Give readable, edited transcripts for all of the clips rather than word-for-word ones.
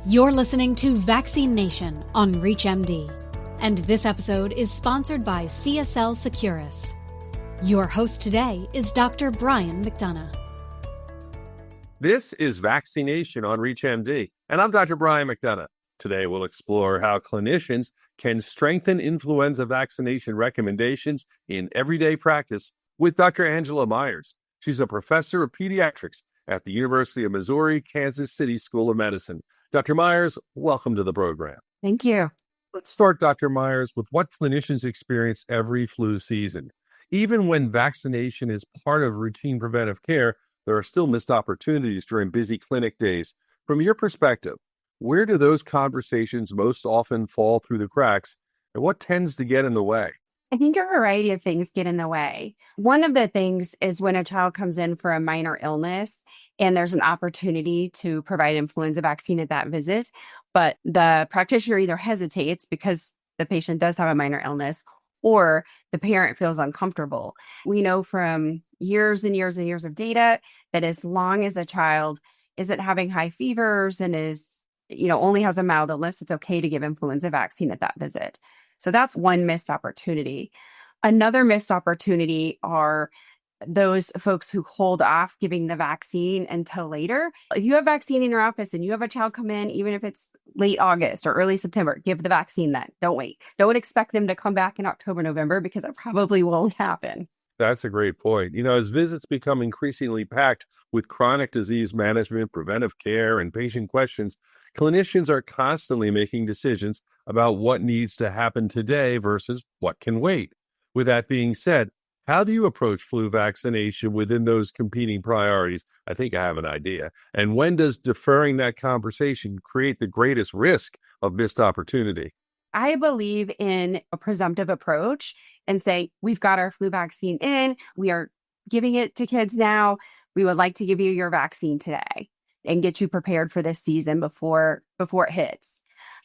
You're listening to Vaccination on ReachMD, and this episode is sponsored by CSL Seqirus. Your host today is Dr. Brian McDonough. This is Vaccination on ReachMD, and I'm Dr. Brian McDonough. Today, we'll explore how clinicians can strengthen influenza vaccination recommendations in everyday practice with Dr. Angela Myers. She's a professor of pediatrics at the University of Missouri, Kansas City School of Medicine. Dr. Myers, welcome to the program. Thank you. Let's start, Dr. Myers, with what clinicians experience every flu season. Even when vaccination is part of routine preventive care, there are still missed opportunities during busy clinic days. From your perspective, where do those conversations most often fall through the cracks, and what tends to get in the way? I think a variety of things get in the way. One of the things is when a child comes in for a minor illness and there's an opportunity to provide influenza vaccine at that visit, but the practitioner either hesitates because the patient does have a minor illness or the parent feels uncomfortable. We know from years and years and years of data that as long as a child isn't having high fevers and is, only has a mild illness, it's okay to give influenza vaccine at that visit. So that's one missed opportunity. Another missed opportunity are those folks who hold off giving the vaccine until later. If you have vaccine in your office and you have a child come in, even if it's late August or early September, give the vaccine then. Don't wait. Don't expect them to come back in October, November, because it probably won't happen. That's a great point. As visits become increasingly packed with chronic disease management, preventive care, and patient questions, clinicians are constantly making decisions about what needs to happen today versus what can wait. With that being said, how do you approach flu vaccination within those competing priorities? I think I have an idea. And when does deferring that conversation create the greatest risk of missed opportunity? I believe in a presumptive approach and say, we've got our flu vaccine in, we are giving it to kids now. We would like to give you your vaccine today and get you prepared for this season before it hits.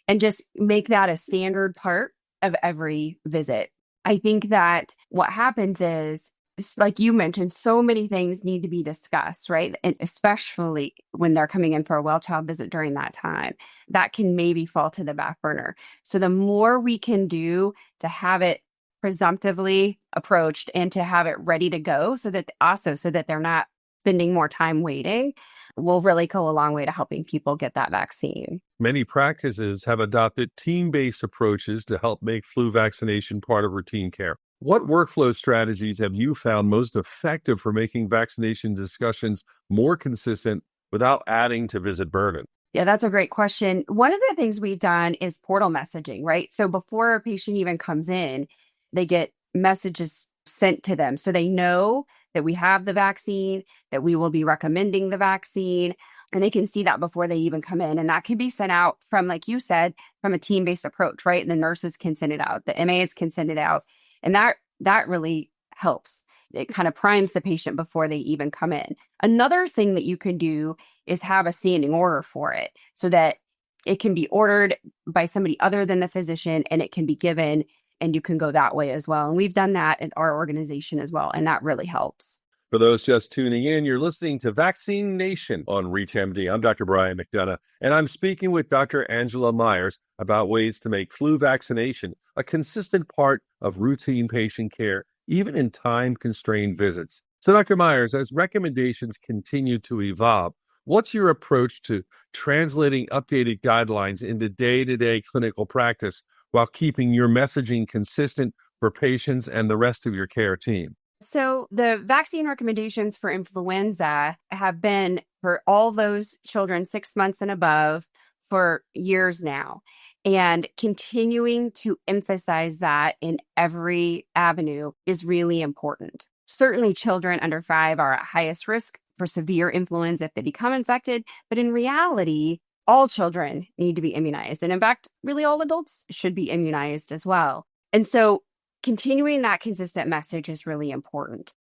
And just make that a standard part of every visit. I think that what happens is, like you mentioned, so many things need to be discussed, right? And especially when they're coming in for a well-child visit during that time, that can maybe fall to the back burner. So the more we can do to have it presumptively approached and to have it ready to go so that they're not spending more time waiting, will really go a long way to helping people get that vaccine. Many practices have adopted team-based approaches to help make flu vaccination part of routine care. What workflow strategies have you found most effective for making vaccination discussions more consistent without adding to visit burden? Yeah, that's a great question. One of the things we've done is portal messaging, right? So before a patient even comes in, they get messages sent to them so they know that we have the vaccine, that we will be recommending the vaccine, and they can see that before they even come in. And that can be sent out from, like you said, from a team-based approach, right? And the nurses can send it out, the MAs can send it out. And that really helps. It kind of primes the patient before they even come in. Another thing that you can do is have a standing order for it so that it can be ordered by somebody other than the physician and it can be given, and you can go that way as well. And we've done that at our organization as well, and that really helps. For those just tuning in, you're listening to Vaccination on ReachMD. I'm Dr. Brian McDonough, and I'm speaking with Dr. Angela Myers about ways to make flu vaccination a consistent part of routine patient care, even in time-constrained visits. So, Dr. Myers, as recommendations continue to evolve, what's your approach to translating updated guidelines into day-to-day clinical practice while keeping your messaging consistent for patients and the rest of your care team? So the vaccine recommendations for influenza have been for all those children 6 months and above for years now. And continuing to emphasize that in every avenue is really important. Certainly children under 5 are at highest risk for severe influenza if they become infected, but in reality, all children need to be immunized. And in fact, really all adults should be immunized as well. And so continuing that consistent message is really important.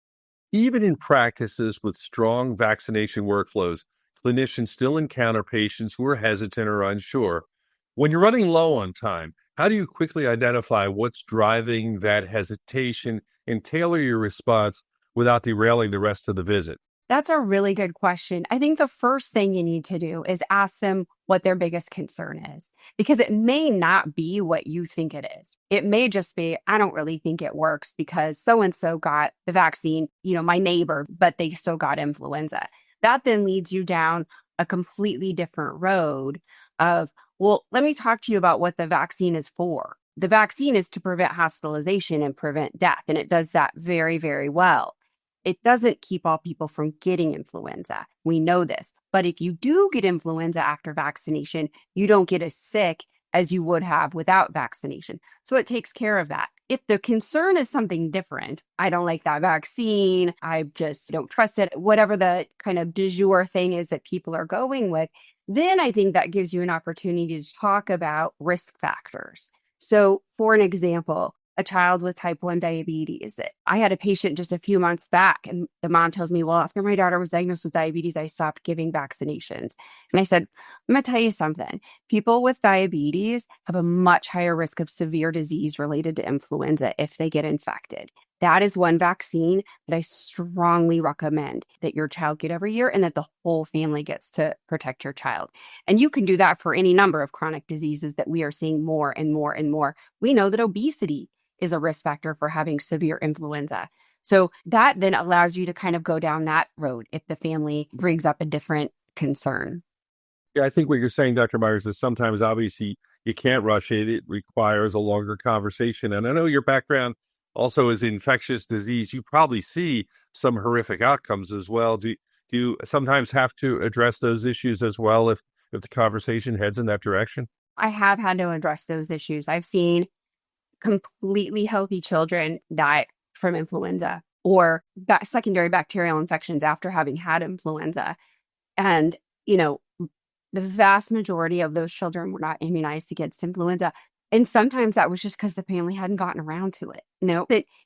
Even in practices with strong vaccination workflows, clinicians still encounter patients who are hesitant or unsure. When you're running low on time, how do you quickly identify what's driving that hesitation and tailor your response without derailing the rest of the visit? That's a really good question. I think the first thing you need to do is ask them what their biggest concern is, because it may not be what you think it is. It may just be, I don't really think it works because so-and-so got the vaccine, my neighbor, but they still got influenza. That then leads you down a completely different road of, well, let me talk to you about what the vaccine is for. The vaccine is to prevent hospitalization and prevent death, and it does that very, very well. It doesn't keep all people from getting influenza. We know this. But if you do get influenza after vaccination, you don't get as sick as you would have without vaccination. So it takes care of that. If the concern is something different, I don't like that vaccine, I just don't trust it, whatever the kind of du jour thing is that people are going with, then I think that gives you an opportunity to talk about risk factors. So for an example, a child with type 1 diabetes. I had a patient just a few months back, and the mom tells me, well, after my daughter was diagnosed with diabetes, I stopped giving vaccinations. And I said, I'm going to tell you something. People with diabetes have a much higher risk of severe disease related to influenza if they get infected. That is one vaccine that I strongly recommend that your child get every year and that the whole family gets to protect your child. And you can do that for any number of chronic diseases that we are seeing more and more and more. We know that obesity is a risk factor for having severe influenza. So that then allows you to kind of go down that road if the family brings up a different concern. Yeah, I think what you're saying, Dr. Myers, is sometimes obviously you can't rush it. It requires a longer conversation. And I know your background also is infectious disease. You probably see some horrific outcomes as well. Do you sometimes have to address those issues as well if the conversation heads in that direction? I have had to address those issues. I've seen completely healthy children die from influenza or secondary bacterial infections after having had influenza. And, the vast majority of those children were not immunized against influenza. And sometimes that was just because the family hadn't gotten around to it.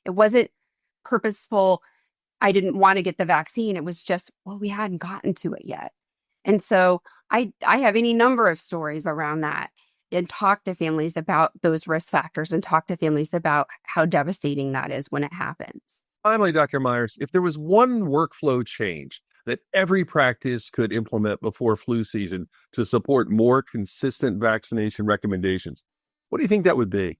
It wasn't purposeful. I didn't want to get the vaccine. It was just, well, we hadn't gotten to it yet. And so I have any number of stories around that, and talk to families about those risk factors and talk to families about how devastating that is when it happens. Finally, Dr. Myers, if there was one workflow change that every practice could implement before flu season to support more consistent vaccination recommendations, what do you think that would be?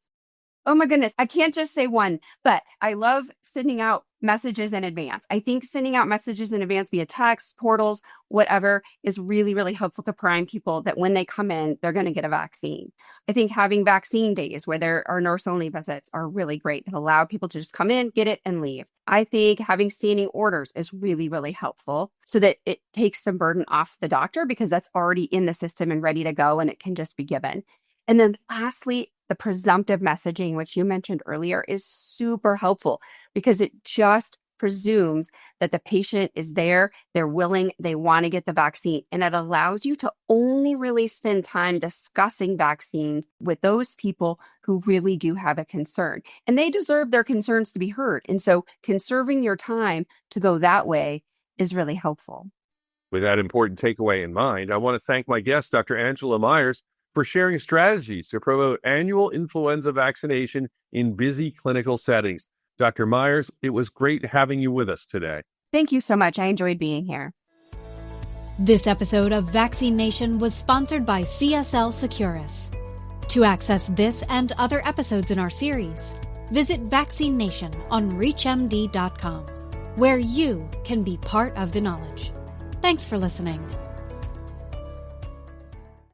Oh my goodness, I can't just say one, but I love sending out messages in advance. I think sending out messages in advance via text, portals, whatever is really, really helpful to prime people that when they come in, they're going to get a vaccine. I think having vaccine days where there are nurse-only visits are really great to allow people to just come in, get it, and leave. I think having standing orders is really, really helpful so that it takes some burden off the doctor because that's already in the system and ready to go and it can just be given. And then lastly, the presumptive messaging, which you mentioned earlier, is super helpful because it just presumes that the patient is there, they're willing, they want to get the vaccine. And it allows you to only really spend time discussing vaccines with those people who really do have a concern. And they deserve their concerns to be heard. And so conserving your time to go that way is really helpful. With that important takeaway in mind, I want to thank my guest, Dr. Angela Myers, for sharing strategies to promote annual influenza vaccination in busy clinical settings. Dr. Myers, it was great having you with us today. Thank you so much. I enjoyed being here. This episode of Vaccination was sponsored by CSL Securus. To access this and other episodes in our series, visit Vaccination on ReachMD.com, where you can be part of the knowledge. Thanks for listening.